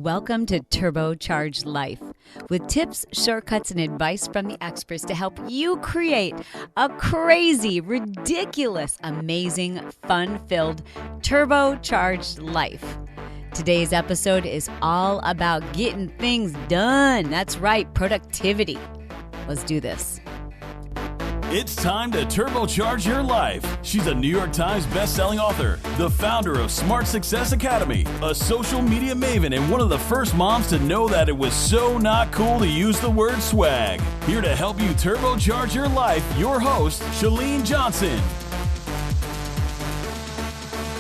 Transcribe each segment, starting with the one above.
Welcome to Turbocharged Life, with tips, shortcuts, and advice from the experts to help you create a crazy, ridiculous, amazing, fun-filled, turbocharged life. Today's episode is all about getting things done. That's right, productivity. Let's do this. It's time to turbocharge your life. She's a New York Times best-selling author, the founder of Smart Success Academy, a social media maven, and one of the first moms to know that it was so not cool to use the word swag. Here to help you turbocharge your life, your host, Chalene Johnson.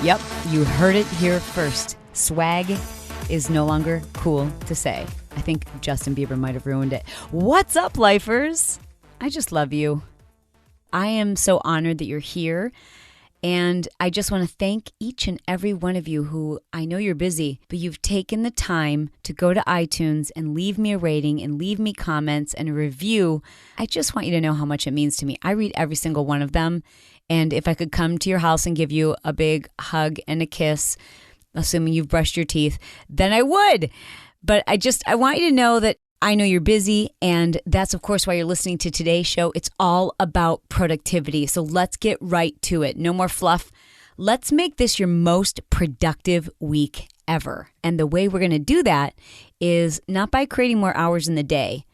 Yep, you heard it here first. Swag is no longer cool to say. I think Justin Bieber might have ruined it. What's up, lifers? I just love you. I am so honored that you're here, and I just want to thank each and every one of you who, I know you're busy, but you've taken the time to go to iTunes and leave me a rating and leave me comments and a review. I just want you to know how much it means to me. I read every single one of them, and if I could come to your house and give you a big hug and a kiss, assuming you've brushed your teeth, then I would. But I want you to know that I know you're busy, and that's, of course, why you're listening to today's show. It's all about productivity, so let's get right to it. No more fluff. Let's make this your most productive week ever. And the way we're going to do that is not by creating more hours in the day,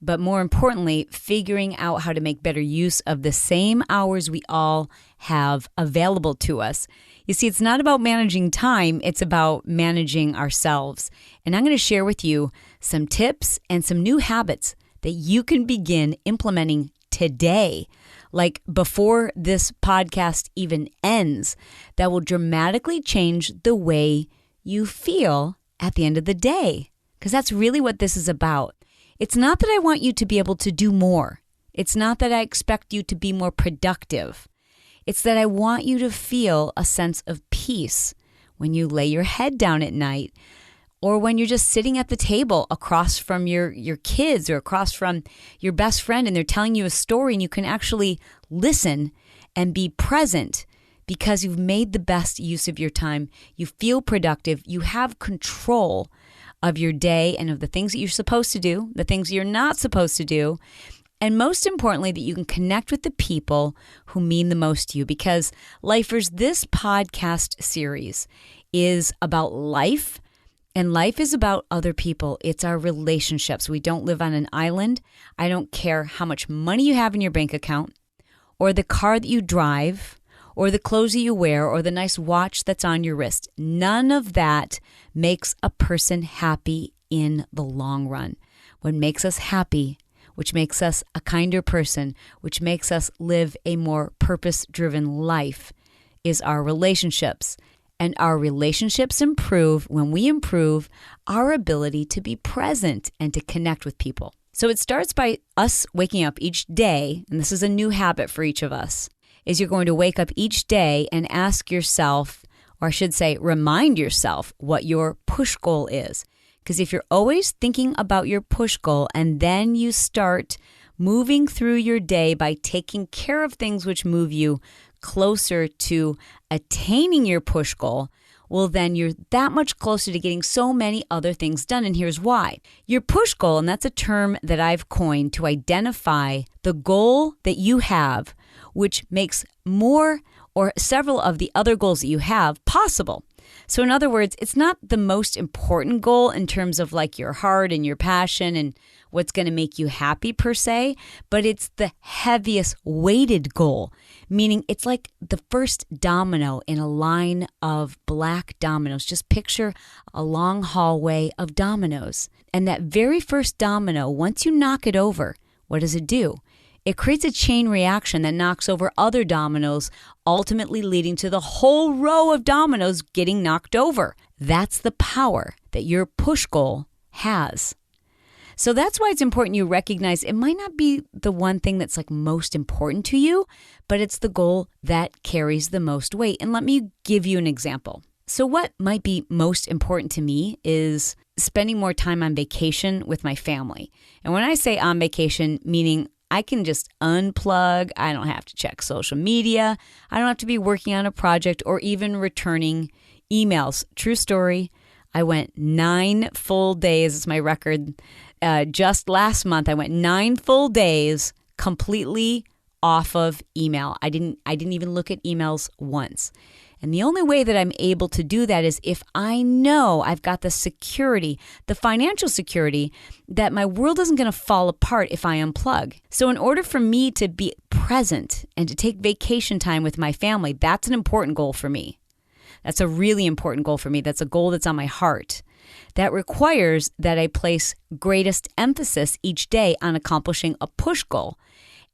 but more importantly, figuring out how to make better use of the same hours we all have available to us. You see, it's not about managing time, it's about managing ourselves. And I'm going to share with you some tips and some new habits that you can begin implementing today, like before this podcast even ends, that will dramatically change the way you feel at the end of the day. Because that's really what this is about. It's not that I want you to be able to do more. It's not that I expect you to be more productive. It's that I want you to feel a sense of peace when you lay your head down at night, or when you're just sitting at the table across from your kids or across from your best friend and they're telling you a story and you can actually listen and be present because you've made the best use of your time. You feel productive. You have control of your day and of the things that you're supposed to do, the things you're not supposed to do. And most importantly, that you can connect with the people who mean the most to you. Because, lifers, this podcast series is about life, and life is about other people. It's our relationships. We don't live on an island. I don't care how much money you have in your bank account, or the car that you drive, or the clothes that you wear, or the nice watch that's on your wrist. None of that makes a person happy in the long run. What makes us happy, which makes us a kinder person, which makes us live a more purpose-driven life, is our relationships. And our relationships improve when we improve our ability to be present and to connect with people. So it starts by us waking up each day, and this is a new habit for each of us, is you're going to wake up each day and ask yourself, or I should say, remind yourself what your push goal is. Because if you're always thinking about your push goal and then you start moving through your day by taking care of things which move you closer to attaining your push goal, well, then you're that much closer to getting so many other things done. And here's why. Your push goal, and that's a term that I've coined to identify the goal that you have, which makes more or several of the other goals that you have possible. So in other words, it's not the most important goal in terms of like your heart and your passion and what's going to make you happy per se, but it's the heaviest weighted goal, meaning it's like the first domino in a line of black dominoes. Just picture a long hallway of dominoes. And that very first domino, once you knock it over, what does it do? It creates a chain reaction that knocks over other dominoes, ultimately leading to the whole row of dominoes getting knocked over. That's the power that your push goal has. So that's why it's important you recognize it might not be the one thing that's like most important to you, but it's the goal that carries the most weight. And let me give you an example. So what might be most important to me is spending more time on vacation with my family. And when I say on vacation, meaning I can just unplug. I don't have to check social media. I don't have to be working on a project or even returning emails. True story. I went 9 full days. It's my record. Just last month, I went 9 full days completely off of email. I didn't even look at emails once. And the only way that I'm able to do that is if I know I've got the security, the financial security, that my world isn't going to fall apart if I unplug. So in order for me to be present and to take vacation time with my family, that's an important goal for me. That's a really important goal for me. That's a goal that's on my heart. That requires that I place greatest emphasis each day on accomplishing a push goal.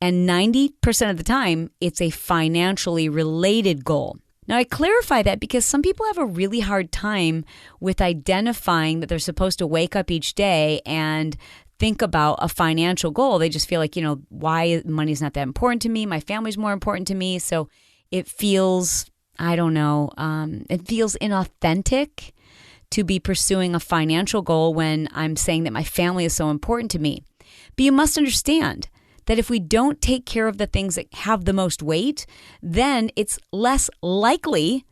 And 90% of the time, it's a financially related goal. Now, I clarify that because some people have a really hard time with identifying that they're supposed to wake up each day and think about a financial goal. They just feel like, why money's not that important to me. My family's more important to me. So it feels, it feels inauthentic to be pursuing a financial goal when I'm saying that my family is so important to me. But you must understand that if we don't take care of the things that have the most weight, then it's less likely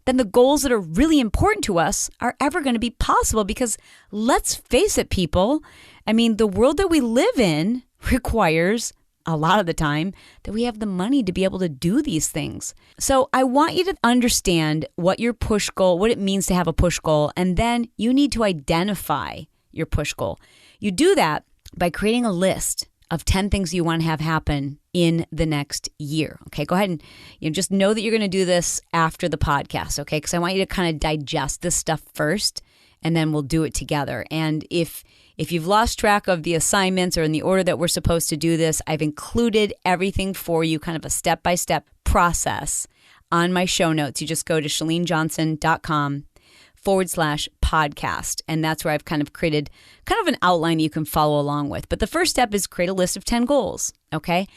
that the goals that are really important to us are ever going to be possible. Because let's face it, people, the world that we live in requires a lot of the time that we have the money to be able to do these things. So I want you to understand what your push goal, what it means to have a push goal, and then you need to identify your push goal. You do that by creating a list of 10 things you want to have happen in the next year. Okay, go ahead and just know that you're going to do this after the podcast, okay? Because I want you to kind of digest this stuff first, and then we'll do it together. And if you've lost track of the assignments or in the order that we're supposed to do this, I've included everything for you, kind of a step-by-step process on my show notes. You just go to chalenejohnson.com/podcast. And that's where I've kind of created kind of an outline you can follow along with. But the first step is create a list of 10 goals, okay?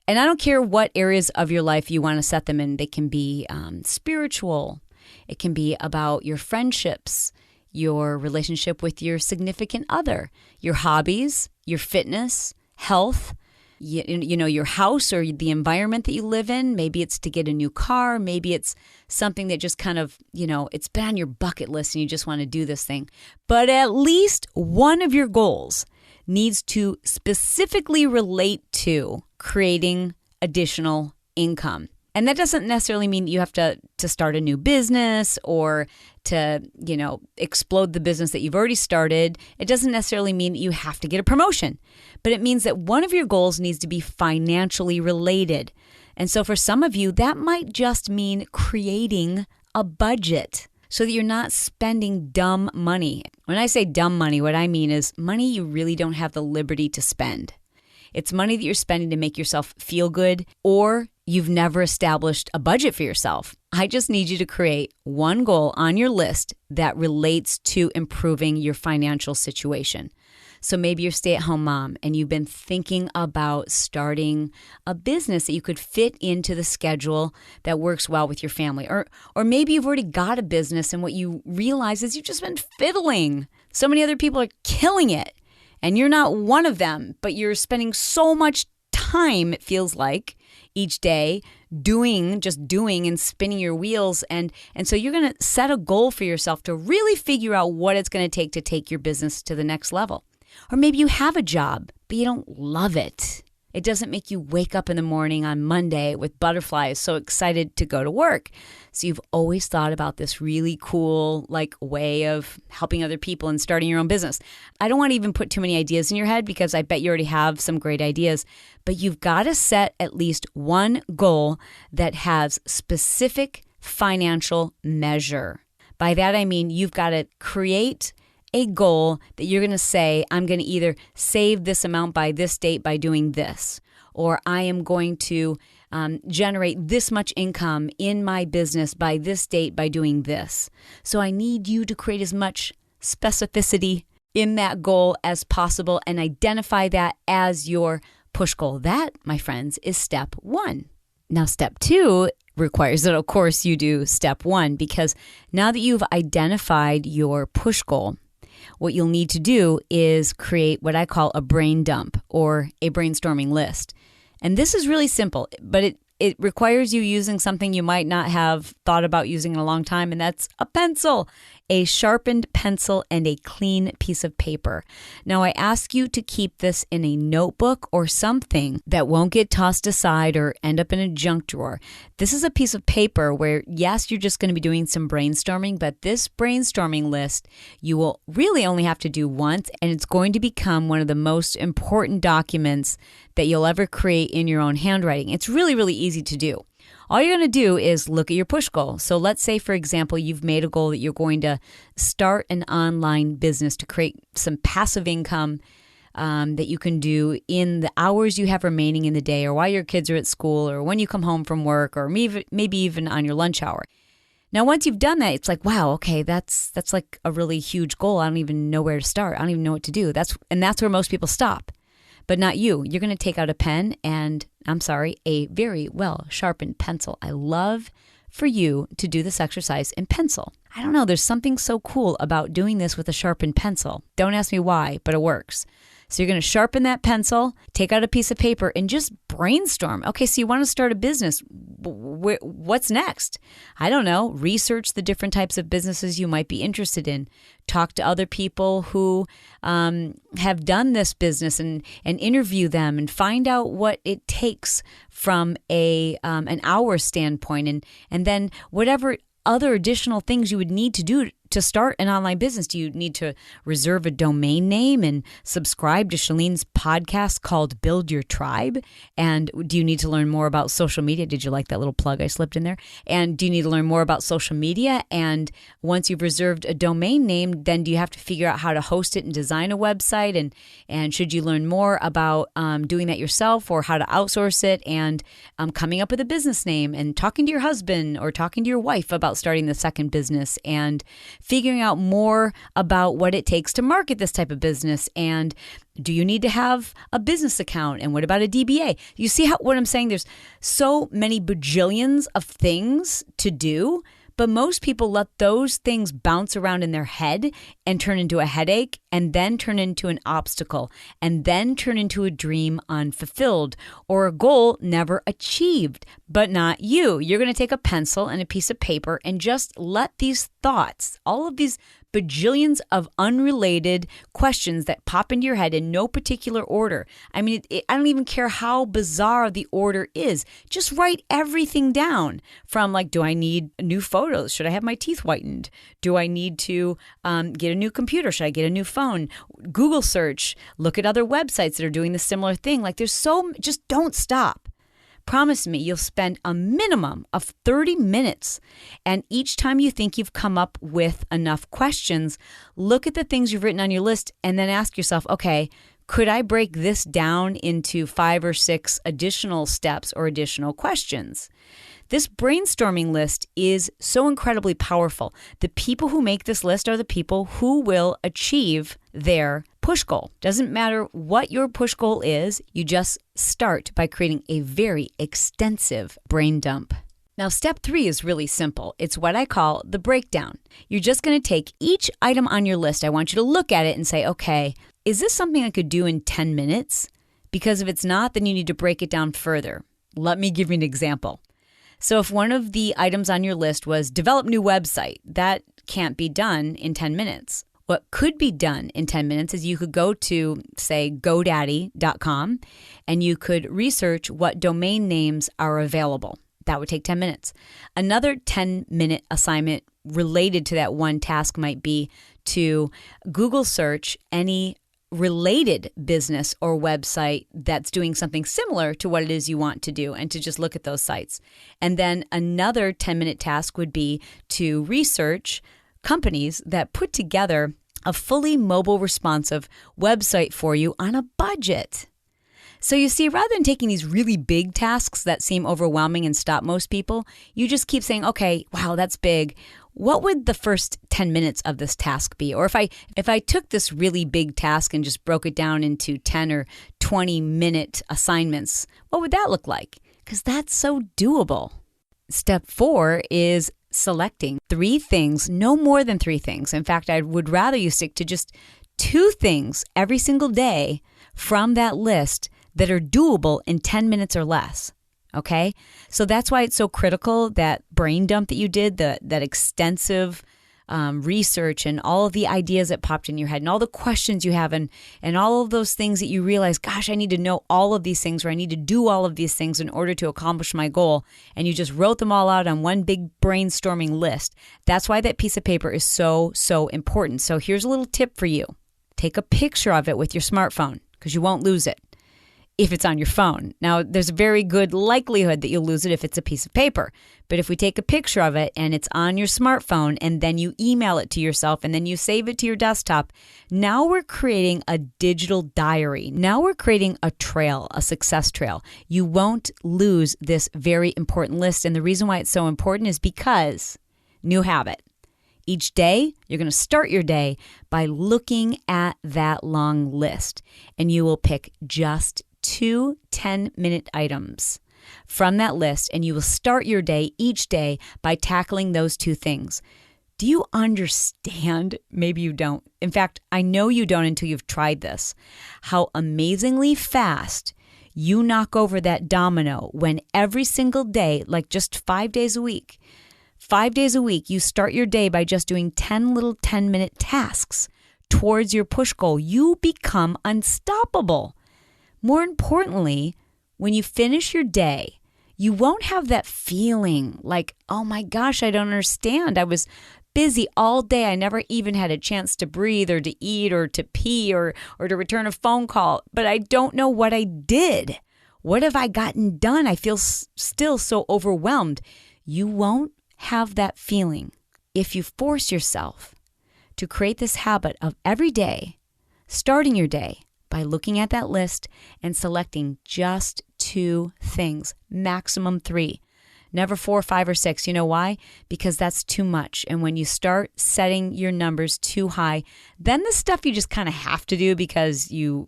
And I don't care what areas of your life you want to set them in. They can be spiritual. It can be about your friendships, your relationship with your significant other, your hobbies, your fitness, health, your house or the environment that you live in. Maybe it's to get a new car. Maybe it's something that just kind of, it's been on your bucket list and you just want to do this thing. But at least one of your goals needs to specifically relate to creating additional income. And that doesn't necessarily mean that you have to start a new business or to, explode the business that you've already started. It doesn't necessarily mean that you have to get a promotion, but it means that one of your goals needs to be financially related. And so for some of you, that might just mean creating a budget so that you're not spending dumb money. When I say dumb money, what I mean is money you really don't have the liberty to spend. It's money that you're spending to make yourself feel good, or you've never established a budget for yourself. I just need you to create one goal on your list that relates to improving your financial situation. So maybe you're a stay-at-home mom and you've been thinking about starting a business that you could fit into the schedule that works well with your family. Or maybe you've already got a business and what you realize is you've just been fiddling. So many other people are killing it and you're not one of them, but you're spending so much time, it feels like, each day doing and spinning your wheels. And so you're going to set a goal for yourself to really figure out what it's going to take your business to the next level. Or maybe you have a job, but you don't love it. It doesn't make you wake up in the morning on Monday with butterflies, so excited to go to work. So you've always thought about this really cool way of helping other people and starting your own business. I don't want to even put too many ideas in your head because I bet you already have some great ideas, but you've got to set at least one goal that has specific financial measure. By that I mean you've got to create a goal that you're going to say, I'm going to either save this amount by this date by doing this, or I am going to generate this much income in my business by this date by doing this. So I need you to create as much specificity in that goal as possible and identify that as your push goal. That, my friends, is step one. Now, step two requires that, of course, you do step one, because now that you've identified your push goal, what you'll need to do is create what I call a brain dump or a brainstorming list. And this is really simple, but it requires you using something you might not have thought about using in a long time, and that's a pencil. a sharpened pencil, and a clean piece of paper. Now, I ask you to keep this in a notebook or something that won't get tossed aside or end up in a junk drawer. This is a piece of paper where, yes, you're just going to be doing some brainstorming, but this brainstorming list you will really only have to do once, and it's going to become one of the most important documents that you'll ever create in your own handwriting. It's really, really easy to do. All you're going to do is look at your push goal. So let's say, for example, you've made a goal that you're going to start an online business to create some passive income that you can do in the hours you have remaining in the day, or while your kids are at school, or when you come home from work, or maybe even on your lunch hour. Now, once you've done that, it's like, wow, okay, that's like a really huge goal. I don't even know where to start. I don't even know what to do. That's where most people stop. But not you. You're going to take out a pen and, a very well sharpened pencil. I love for you to do this exercise in pencil. I don't know, there's something so cool about doing this with a sharpened pencil. Don't ask me why, but it works. So you're going to sharpen that pencil, take out a piece of paper, and just brainstorm. Okay, so you want to start a business. What's next? I don't know. Research the different types of businesses you might be interested in. Talk to other people who have done this business and interview them and find out what it takes from an hour standpoint. And then whatever other additional things you would need to do to start an online business. Do you need to reserve a domain name and subscribe to Chalene's podcast called Build Your Tribe? And do you need to learn more about social media? Did you like that little plug I slipped in there? And do you need to learn more about social media? And once you've reserved a domain name, then do you have to figure out how to host it and design a website? And should you learn more about doing that yourself, or how to outsource it, and coming up with a business name, and talking to your husband or talking to your wife about starting the second business, and figuring out more about what it takes to market this type of business? And do you need to have a business account? And what about a DBA? You see what I'm saying? There's so many bajillions of things to do, but most people let those things bounce around in their head and turn into a headache, and then turn into an obstacle, and then turn into a dream unfulfilled, or a goal never achieved. But not you. You're going to take a pencil and a piece of paper and just let these thoughts, all of these bajillions of unrelated questions that pop into your head in no particular order. I mean, I don't even care how bizarre the order is. Just write everything down, from like, do I need new photos? Should I have my teeth whitened? Do I need to get a new computer? Should I get a new phone? Google search, look at other websites that are doing the similar thing. Like, just don't stop. Promise me you'll spend a minimum of 30 minutes. And each time you think you've come up with enough questions, look at the things you've written on your list and then ask yourself, okay, could I break this down into 5 or 6 additional steps or additional questions? This brainstorming list is so incredibly powerful. The people who make this list are the people who will achieve their push goal. Doesn't matter what your push goal is, you just start by creating a very extensive brain dump. Now, step 3 is really simple. It's what I call the breakdown. You're just going to take each item on your list. I want you to look at it and say, okay, is this something I could do in 10 minutes? Because if it's not, then you need to break it down further. Let me give you an example. So if one of the items on your list was develop new website, that can't be done in 10 minutes. What could be done in 10 minutes is you could go to, say, GoDaddy.com, and you could research what domain names are available. That would take 10 minutes. Another 10-minute assignment related to that one task might be to Google search any related business or website that's doing something similar to what it is you want to do, and to just look at those sites. And then another 10-minute task would be to research companies that put together a fully mobile responsive website for you on a budget. So you see, rather than taking these really big tasks that seem overwhelming and stop most people, you just keep saying, okay, wow, that's big. What would the first 10 minutes of this task be? Or if I took this really big task and just broke it down into 10 or 20-minute assignments, what would that look like? Because that's so doable. Step 4 is selecting 3 things, no more than 3 things. In fact, I would rather you stick to just 2 things every single day from that list that are doable in 10 minutes or less. Okay? So that's why it's so critical, that brain dump that you did, that extensive research and all of the ideas that popped in your head and all the questions you have and all of those things that you realize, gosh, I need to know all of these things, or I need to do all of these things in order to accomplish my goal. And you just wrote them all out on one big brainstorming list. That's why that piece of paper is so, so important. So here's a little tip for you. Take a picture of it with your smartphone because you won't lose it if it's on your phone. Now, there's a very good likelihood that you'll lose it if it's a piece of paper. But if we take a picture of it and it's on your smartphone and then you email it to yourself and then you save it to your desktop, now we're creating a digital diary. Now we're creating a trail, a success trail. You won't lose this very important list. And the reason why it's so important is because new habit. Each day, you're going to start your day by looking at that long list, and you will pick just 2 10-minute items from that list, and you will start your day each day by tackling those 2 things. Do you understand? Maybe you don't. In fact, I know you don't until you've tried this. How amazingly fast you knock over that domino when every single day, like just 5 days a week, 5 days a week, you start your day by just doing 10 little 10-minute tasks towards your push goal. You become unstoppable. More importantly, when you finish your day, you won't have that feeling like, oh my gosh, I don't understand. I was busy all day. I never even had a chance to breathe or to eat or to pee or to return a phone call, but I don't know what I did. What have I gotten done? I feel still so overwhelmed. You won't have that feeling if you force yourself to create this habit of every day, starting your day by looking at that list and selecting just 2 things, maximum 3, never 4, 5, or 6. You know why? Because that's too much. And when you start setting your numbers too high, then the stuff you just kind of have to do because you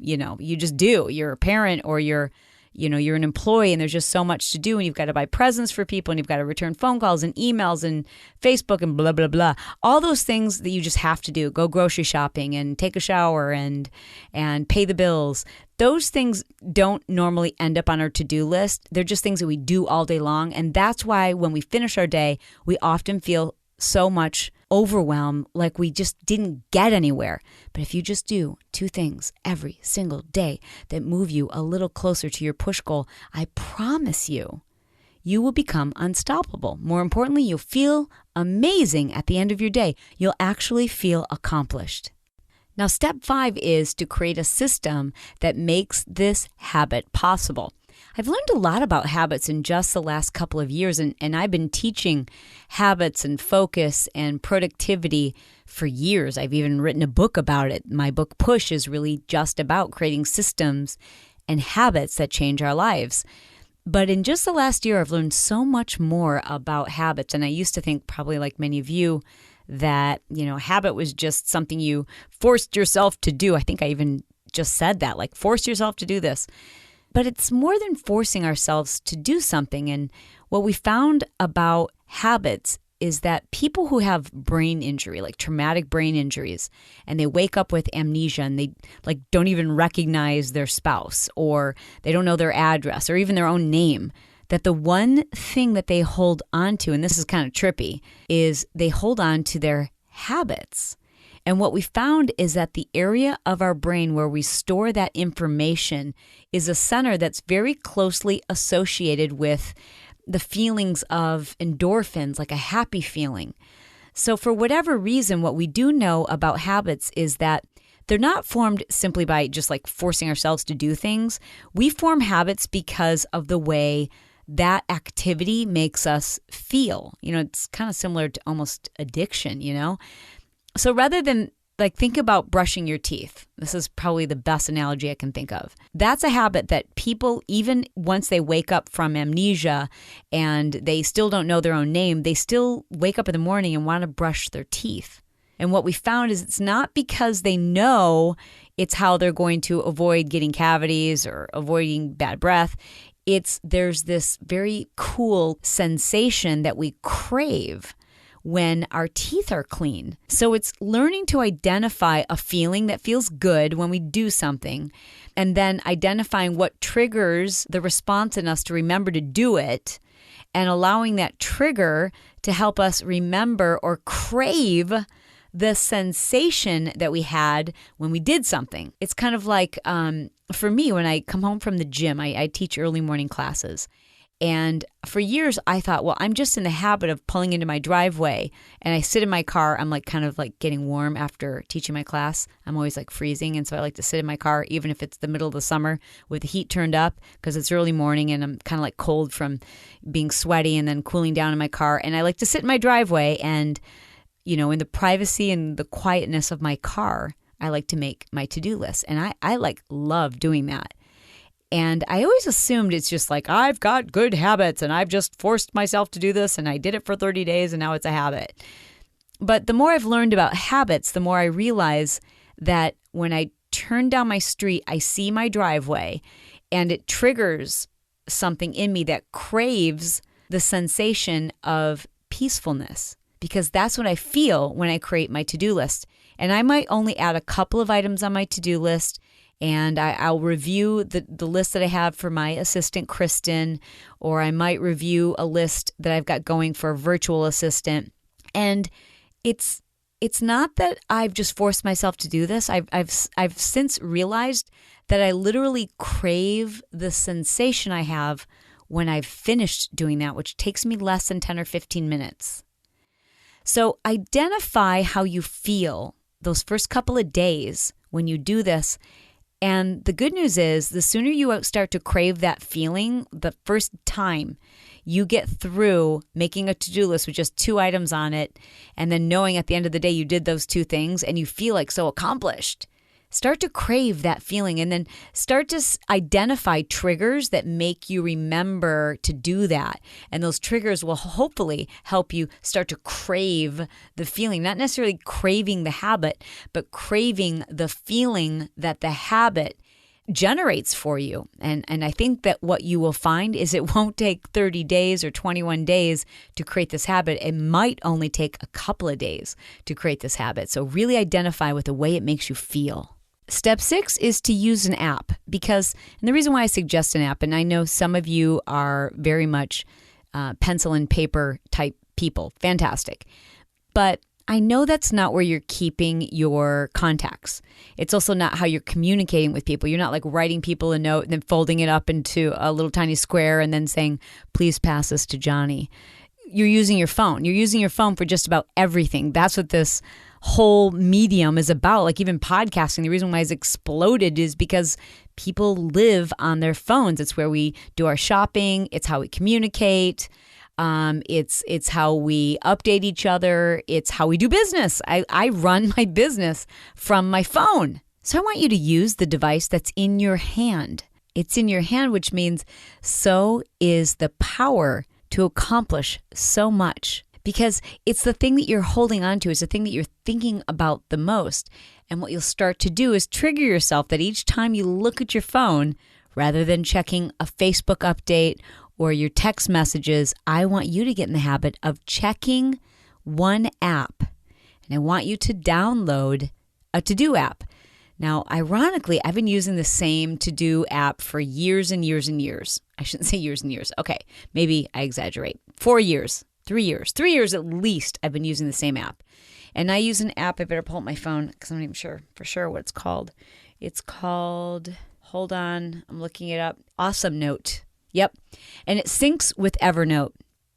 just do. You're a parent or you're an employee and there's just so much to do and you've got to buy presents for people and you've got to return phone calls and emails and Facebook and blah, blah, blah. All those things that you just have to do. Go grocery shopping and take a shower and pay the bills. Those things don't normally end up on our to-do list. They're just things that we do all day long. And that's why when we finish our day, we often feel so much overwhelmed, like we just didn't get anywhere. But if you just do 2 things every single day that move you a little closer to your push goal, I promise you, you will become unstoppable. More importantly, you'll feel amazing at the end of your day. You'll actually feel accomplished. Now, step 5 is to create a system that makes this habit possible. I've learned a lot about habits in just the last couple of years, and I've been teaching habits and focus and productivity for years. I've even written a book about it. My book, Push, is really just about creating systems and habits that change our lives. But in just the last year, I've learned so much more about habits, and I used to think, probably like many of you, that, habit was just something you forced yourself to do. I think I even just said that, like force yourself to do this. But it's more than forcing ourselves to do something. And what we found about habits is that people who have brain injury, like traumatic brain injuries, and they wake up with amnesia and they don't even recognize their spouse or they don't know their address or even their own name, that the one thing that they hold on to, and this is kind of trippy, is they hold on to their habits. And what we found is that the area of our brain where we store that information is a center that's very closely associated with the feelings of endorphins, like a happy feeling. So for whatever reason, what we do know about habits is that they're not formed simply by just like forcing ourselves to do things. We form habits because of the way that activity makes us feel. It's kind of similar to almost addiction, So rather than think about brushing your teeth, this is probably the best analogy I can think of. That's a habit that people, even once they wake up from amnesia and they still don't know their own name, they still wake up in the morning and want to brush their teeth. And what we found is it's not because they know it's how they're going to avoid getting cavities or avoiding bad breath. There's this very cool sensation that we crave when our teeth are clean. So it's learning to identify a feeling that feels good when we do something, and then identifying what triggers the response in us to remember to do it, and allowing that trigger to help us remember or crave the sensation that we had when we did something. It's kind of like, for me, when I come home from the gym, I teach early morning classes. And for years, I thought, well, I'm just in the habit of pulling into my driveway and I sit in my car. I'm like kind of like getting warm after teaching my class. I'm always like freezing. And so I like to sit in my car, even if it's the middle of the summer with the heat turned up because it's early morning and I'm kind of like cold from being sweaty and then cooling down in my car. And I like to sit in my driveway and, you know, in the privacy and the quietness of my car, I like to make my to-do list. And I like love doing that. And I always assumed it's just like, I've got good habits and I've just forced myself to do this and I did it for 30 days and now it's a habit. But the more I've learned about habits, the more I realize that when I turn down my street, I see my driveway and it triggers something in me that craves the sensation of peacefulness, because that's what I feel when I create my to-do list. And I might only add a couple of items on my to-do list, and I'll review the list that I have for my assistant, Kristen, or I might review a list that I've got going for a virtual assistant. And it's not that I've just forced myself to do this. I've since realized that I literally crave the sensation I have when I've finished doing that, which takes me less than 10 or 15 minutes. So identify how you feel those first couple of days when you do this. And the good news is the sooner you start to crave that feeling, the first time you get through making a to-do list with just 2 items on it, and then knowing at the end of the day you did those 2 things and you feel like so accomplished, start to crave that feeling and then start to identify triggers that make you remember to do that. And those triggers will hopefully help you start to crave the feeling, not necessarily craving the habit, but craving the feeling that the habit generates for you. And I think that what you will find is it won't take 30 days or 21 days to create this habit. It might only take a couple of days to create this habit. So really identify with the way it makes you feel. Step 6 is to use an app and the reason why I suggest an app, and I know some of you are very much pencil and paper type people, fantastic. But I know that's not where you're keeping your contacts. It's also not how you're communicating with people. You're not like writing people a note and then folding it up into a little tiny square and then saying, please pass this to Johnny. You're using your phone. You're using your phone for just about everything. That's what this whole medium is about. Like even podcasting, the reason why it's exploded is because people live on their phones. It's where we do our shopping. It's how we communicate. It's how we update each other. It's how we do business. I run my business from my phone. So I want you to use the device that's in your hand. It's in your hand, which means so is the power to accomplish so much. Because it's the thing that you're holding on to. It's the thing that you're thinking about the most. And what you'll start to do is trigger yourself that each time you look at your phone, rather than checking a Facebook update or your text messages, I want you to get in the habit of checking one app. And I want you to download a to-do app. Now, ironically, I've been using the same to-do app for years and years and years. I shouldn't say years and years. Okay, maybe I exaggerate. 4 years. 3 years. 3 years at least I've been using the same app. And I use an app. I better pull up my phone because I'm not even sure for sure what it's called. It's called, hold on, I'm looking it up. Awesome Note. Yep. And it syncs with Evernote.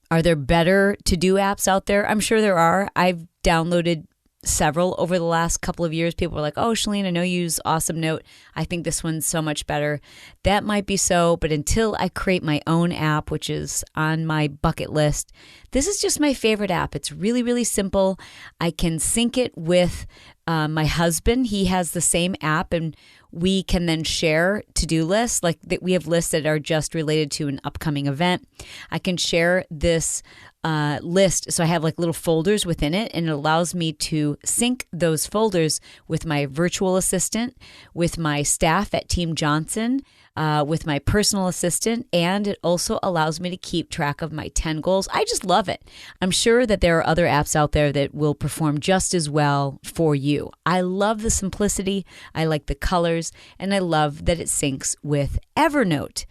Are there better to-do apps out there? I'm sure there are. I've downloaded several over the last couple of years. People are like, oh, Chalene, I know you use Awesome Note. I think this one's so much better. That might be so, but until I create my own app, which is on my bucket list, this is just my favorite app. It's really, really simple. I can sync it with my husband. He has the same app, and we can then share to-do lists. Like that, we have lists that are just related to an upcoming event. I can share this list. So I have like little folders within it, and it allows me to sync those folders with my virtual assistant, with my staff at Team Johnson, with my personal assistant, and it also allows me to keep track of my 10 goals. I just love it. I'm sure that there are other apps out there that will perform just as well for you. I love the simplicity. I like the colors, and I love that it syncs with Evernote.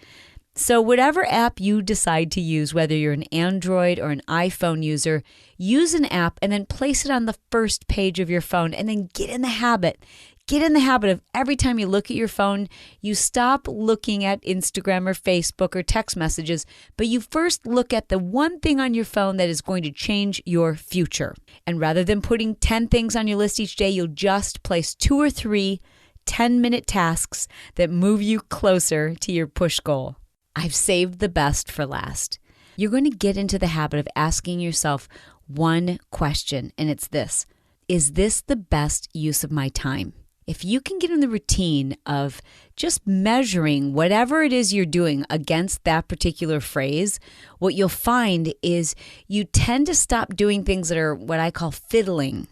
So whatever app you decide to use, whether you're an Android or an iPhone user, use an app and then place it on the first page of your phone, and then get in the habit. Get in the habit of every time you look at your phone, you stop looking at Instagram or Facebook or text messages, but you first look at the one thing on your phone that is going to change your future. And rather than putting 10 things on your list each day, you'll just place 2 or 3 10-minute tasks that move you closer to your push goal. I've saved the best for last. You're going to get into the habit of asking yourself one question, and it's this: is this the best use of my time? If you can get in the routine of just measuring whatever it is you're doing against that particular phrase, what you'll find is you tend to stop doing things that are what I call fiddling,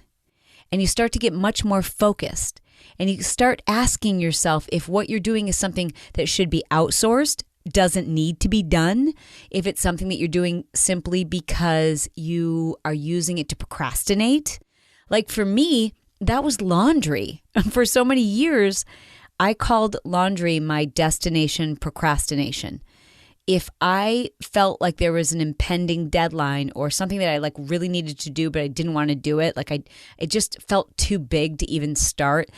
and you start to get much more focused. And you start asking yourself if what you're doing is something that should be outsourced, doesn't need to be done, if it's something that you're doing simply because you are using it to procrastinate. Like for me, that was laundry. For so many years, I called laundry my destination procrastination. If I felt like there was an impending deadline or something that I really needed to do, but I didn't want to do it, it just felt too big to even start,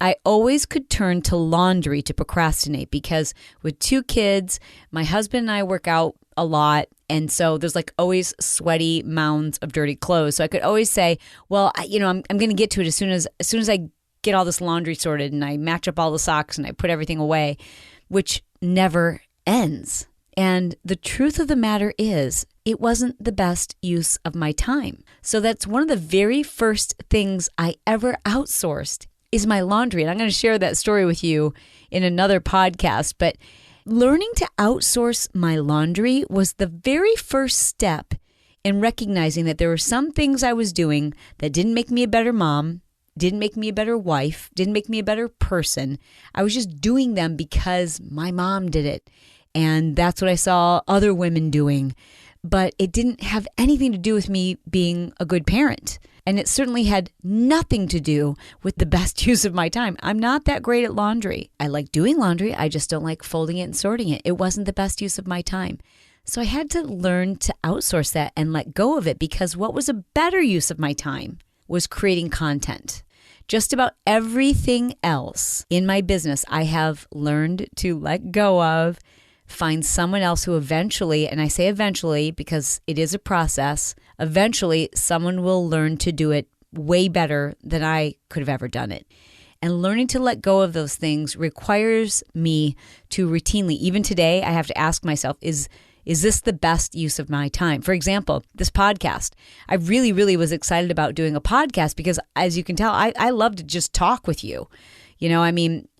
I always could turn to laundry to procrastinate, because with 2 kids, my husband and I work out a lot. And so there's always sweaty mounds of dirty clothes. So I could always say, well, I'm going to get to it as soon as I get all this laundry sorted and I match up all the socks and I put everything away, which never ends. And the truth of the matter is, it wasn't the best use of my time. So that's one of the very first things I ever outsourced is my laundry. And I'm going to share that story with you in another podcast. But learning to outsource my laundry was the very first step in recognizing that there were some things I was doing that didn't make me a better mom, didn't make me a better wife, didn't make me a better person. I was just doing them because my mom did it. And that's what I saw other women doing. But it didn't have anything to do with me being a good parent. And it certainly had nothing to do with the best use of my time. I'm not that great at laundry. I like doing laundry. I just don't like folding it and sorting it. It wasn't the best use of my time. So I had to learn to outsource that and let go of it, because what was a better use of my time was creating content. Just about everything else in my business, I have learned to let go of, find someone else who eventually, and I say eventually because it is a process, eventually someone will learn to do it way better than I could have ever done it. And learning to let go of those things requires me to routinely, even today, I have to ask myself, is this the best use of my time? For example, this podcast. I really, really was excited about doing a podcast because, as you can tell, I love to just talk with you.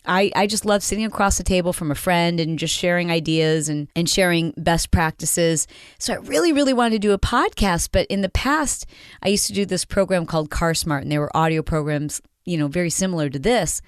I just love sitting across the table from a friend and just sharing ideas and sharing best practices. So I really, really wanted to do a podcast. But in the past, I used to do this program called Car Smart, and they were audio programs, very similar to this.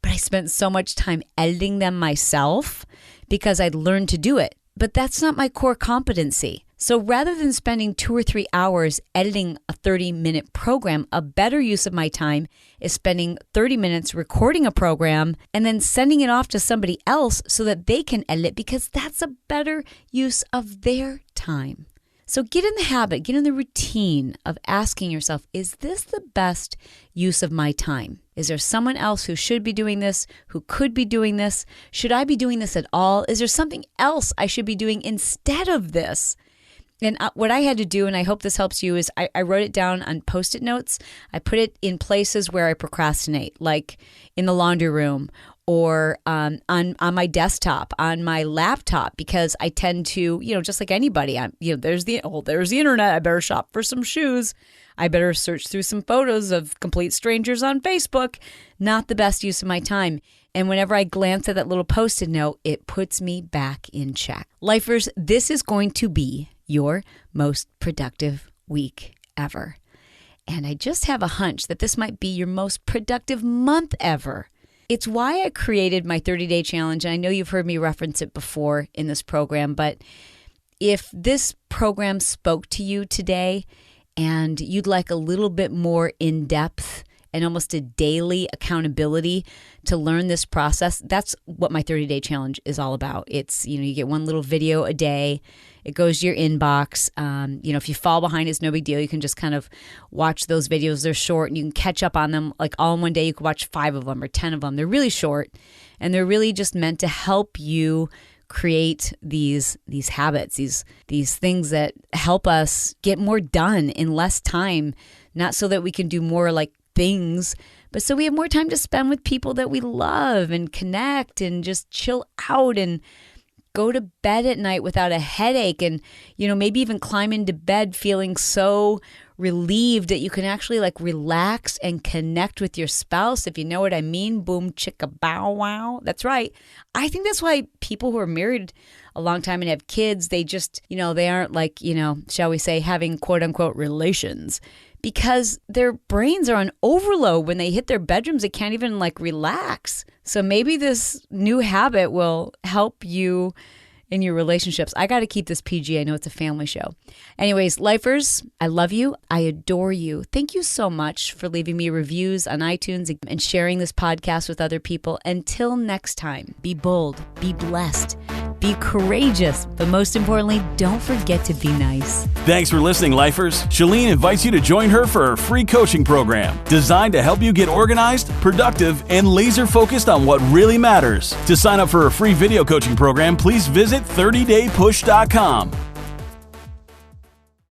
But I spent so much time editing them myself because I'd learned to do it. But that's not my core competency. So rather than spending 2 or 3 hours editing a 30-minute program, a better use of my time is spending 30 minutes recording a program and then sending it off to somebody else so that they can edit it, because that's a better use of their time. So get in the habit, get in the routine of asking yourself, is this the best use of my time? Is there someone else who should be doing this, who could be doing this? Should I be doing this at all? Is there something else I should be doing instead of this? And what I had to do, and I hope this helps you, is I wrote it down on Post-it notes. I put it in places where I procrastinate, like in the laundry room or on my desktop, on my laptop, because I tend to, just like anybody, there's the internet. I better shop for some shoes. I better search through some photos of complete strangers on Facebook. Not the best use of my time. And whenever I glance at that little Post-it note, it puts me back in check. Lifers, this is going to be your most productive week ever. And I just have a hunch that this might be your most productive month ever. It's why I created my 30-day challenge. And I know you've heard me reference it before in this program, but if this program spoke to you today and you'd like a little bit more in-depth and almost a daily accountability to learn this process. That's what my 30-day challenge is all about. It's, you get one little video a day. It goes to your inbox. If you fall behind, it's no big deal. You can just kind of watch those videos. They're short and you can catch up on them like all in one day. You can watch 5 of them or 10 of them. They're really short and they're really just meant to help you create these habits, these things that help us get more done in less time, not so that we can do more like things, but so we have more time to spend with people that we love and connect and just chill out and go to bed at night without a headache and, maybe even climb into bed feeling so relieved that you can actually like relax and connect with your spouse, if you know what I mean. Boom, chicka, bow, wow. That's right. I think that's why people who are married a long time and have kids, they just, they aren't like, shall we say, having quote unquote relations, because their brains are on overload. When they hit their bedrooms, they can't even like relax. So maybe this new habit will help you in your relationships. I got to keep this PG. I know it's a family show. Anyways, lifers, I love you. I adore you. Thank you so much for leaving me reviews on iTunes and sharing this podcast with other people. Until next time, be bold, be blessed, be courageous, but most importantly, don't forget to be nice. Thanks for listening, Lifers. Chalene invites you to join her for her free coaching program designed to help you get organized, productive, and laser focused on what really matters. To sign up for a free video coaching program, please visit 30daypush.com.